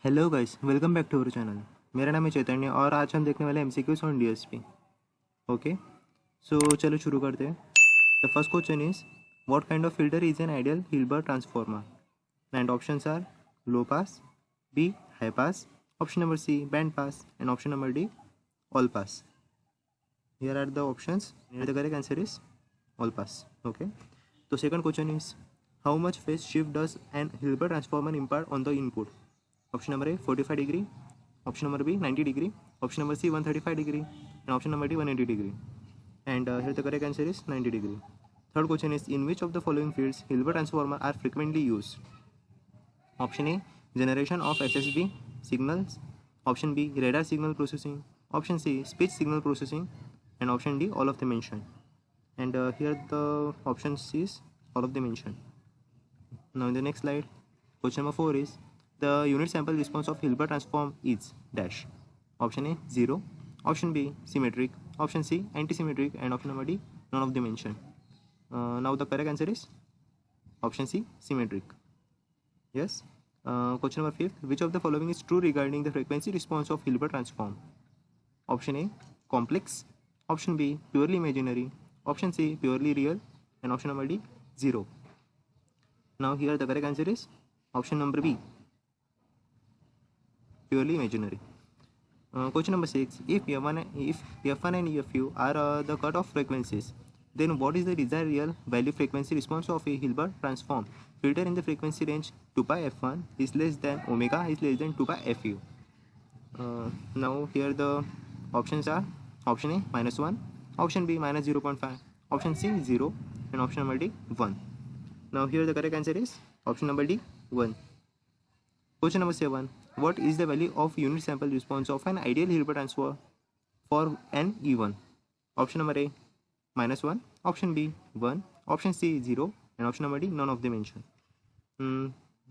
Hello guys, welcome back to our channel. मेरा नाम है चैतन्य और आज हम देखने वाले MCQs on DSP. Okay, so चलो शुरू करते हैं। The first question is what kind of filter is an ideal Hilbert transformer and options are low pass, B high pass, option number C band pass and option number D all pass. Here are the options. The correct answer is all pass. Okay. So second question is how much phase shift does an Hilbert transformer impart on the input? Option number A 45 degree, option number B 90 degree, option number C 135 degree, and option number D 180 degree. And here the correct answer is 90 degree. Third question is in which of the following fields Hilbert transformer are frequently used? Option A generation of SSB signals, option B radar signal processing, option C speech signal processing, and option D all of the mentioned. And here the option C is all of the mentioned. Now in the next slide, question number 4 is the unit sample response of Hilbert transform is dash. Option A 0, option B symmetric, option C anti-symmetric, and option number D none of the mentioned. Now the correct answer is option C symmetric. Yes. Question number 5, which of the following is true regarding the frequency response of Hilbert transform? Option A complex, option B purely imaginary, option C purely real, and option number D 0. Now here the correct answer is option number B purely imaginary. Question number 6, if F1 and Fu are the cutoff frequencies, then what is the desired real value frequency response of a Hilbert transform filter in the frequency range 2 pi f1 is less than omega is less than 2 pi fu? Now here the options are option A -1, option B -0.5, option C 0, and option number D 1. Now here the correct answer is option number D 1. Question number 7, what is the value of unit sample response of an ideal Hilbert transform for an even? Option number A -1, option B 1, option C 0, and option number D none of the mentioned.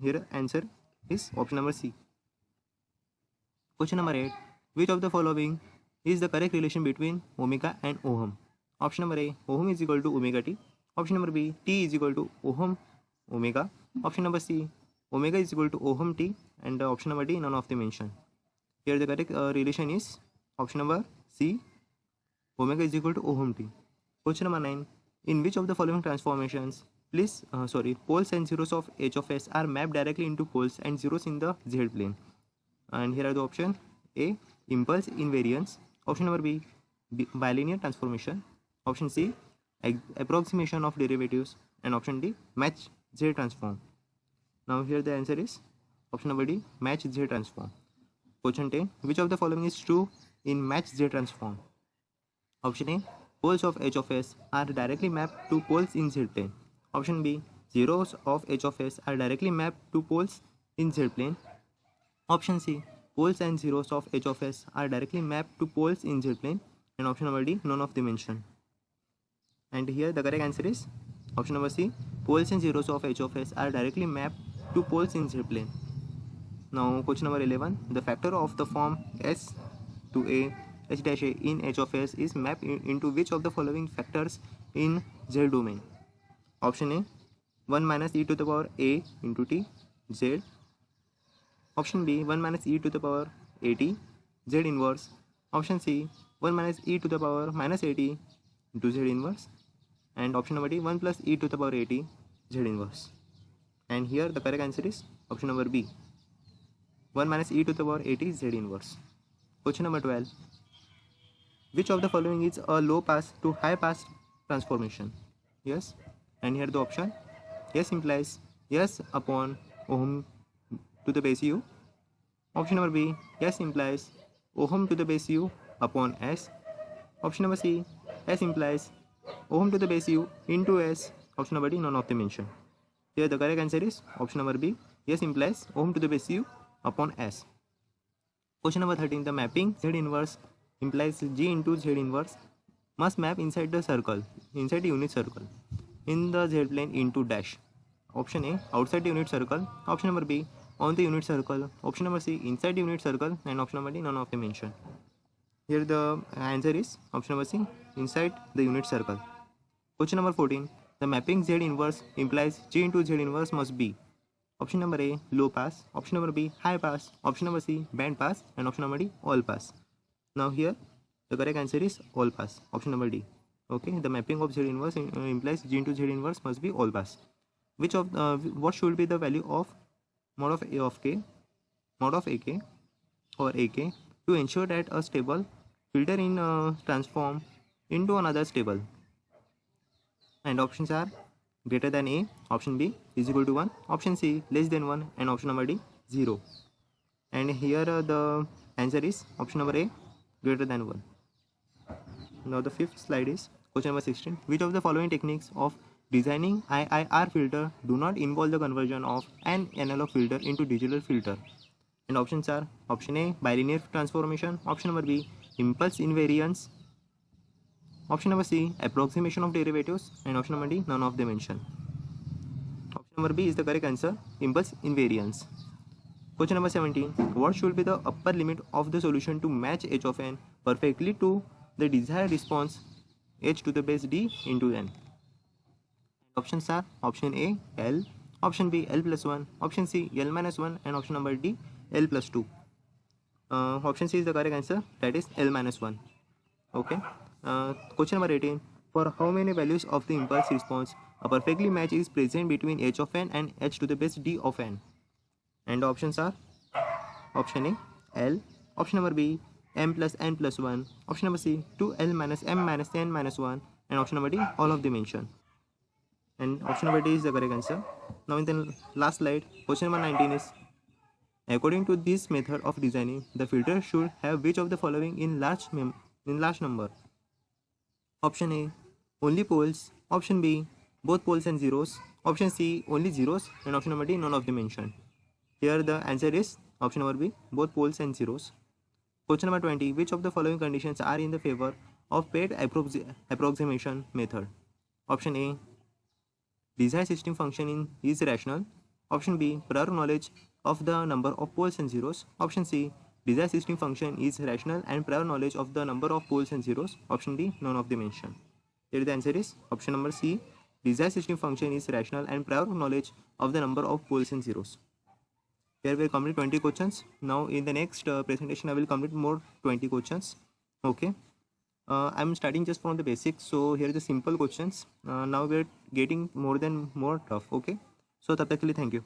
Here answer is option number C. Question number 8, which of the following is the correct relation between omega and ohm? Option number A ohm is equal to omega t, option number B t is equal to ohm omega, option number C omega is equal to ohm t, and option number D none of the mentioned. Here the correct relation is option number C omega is equal to ohm t. Question number 9, in which of the following transformations poles and zeros of h of s are mapped directly into poles and zeros in the z plane? And here are the options: A impulse invariance, option number B bilinear transformation, option C approximation of derivatives, and option D match z transform. Now here the answer is option number D match z transform. Question 10, which of the following is true in match z transform? Option A poles of h of s are directly mapped to poles in z plane, option B zeros of h of s are directly mapped to poles in z plane, option C poles and zeros of h of s are directly mapped to poles in z plane, and option number D none of the mentioned. And here the correct answer is option number C poles and zeros of h of s are directly mapped to poles in z plane. Now question number 11, the factor of the form s to a h dash a in h of s is mapped into which of the following factors in z domain? Option A 1 minus e to the power a into t z, option B 1 minus e to the power at z inverse, option C 1 minus e to the power minus at into z inverse, and option number D 1 plus e to the power at z inverse. And here the correct answer is option number B 1 minus e to the power at z inverse. Question number 12, which of the following is a low pass to high pass transformation? Yes, and here the option: yes implies yes upon ohm to the base u, option number B yes implies ohm to the base u upon s, option number C s implies ohm to the base u into s, option number D none of the mentioned. Here the correct answer is option number B yes implies ohm to the base u upon s. Question number 13, the mapping z inverse implies g into z inverse must map inside the unit circle in the z plane into dash. Option A outside the unit circle, option number B on the unit circle, option number C inside the unit circle, and option number D none of the mentioned. Here the answer is option number C inside the unit circle. Question number 14, the mapping z inverse implies g into z inverse must be Option number A, low pass. Option number B, high pass. Option number C, band pass. And option number D, all pass. Now here the correct answer is all pass. Option number D. Okay, the mapping of Z inverse implies G into Z inverse must be all pass. Which of what should be the value of mod of A of K, mod of AK or AK to ensure that a stable filter in transform into another stable? And options are greater than A, option B is equal to 1, option C less than 1, and option number D 0. And here the answer is option number A, greater than 1. Now the fifth slide is question number 16. Which of the following techniques of designing IIR filter do not involve the conversion of an analog filter into digital filter? And options are option A, bilinear transformation, option number B, impulse invariance, option number C, approximation of derivatives, and option number D, none of them mentioned. Option number B is the correct answer, impulse invariance. Question number 17. What should be the upper limit of the solution to match h of n perfectly to the desired response h to the base d into n? Options are option A, L, option B, L plus 1, option C, L minus 1, and option number D, L plus 2. Option C is the correct answer, that is L minus 1. Okay. Question number 18. For how many values of the impulse response a perfectly match is present between h of n and h to the base d of n? And the options are option A, L, option number B, m plus n plus 1, option number C, 2l minus m minus n minus 1, and option number D, all of the mentioned. And option number D is the correct answer. Now in the last slide, question number 19 is, according to this method of designing, the filter should have which of the following in large number? Option A, only poles, option B, both poles and zeros, option C, only zeros, and option number D, none of the mentioned. Here the answer is option number B, both poles and zeros. Question number 20. Which of the following conditions are in the favor of paired approximation method? Option A, desired system function is rational. Option B, prior knowledge of the number of poles and zeros. Option C, desired system function is rational and prior knowledge of the number of poles and zeros. Option D, none of the mentioned. Here the answer is option number C, desired system function is rational and prior knowledge of the number of poles and zeros. Here we complete 20 questions. Now in the next presentation I will complete more 20 questions. Okay. I'm starting just from the basics. So here are the simple questions. Now we're getting more tough. Okay. So tab tak ke liye thank you.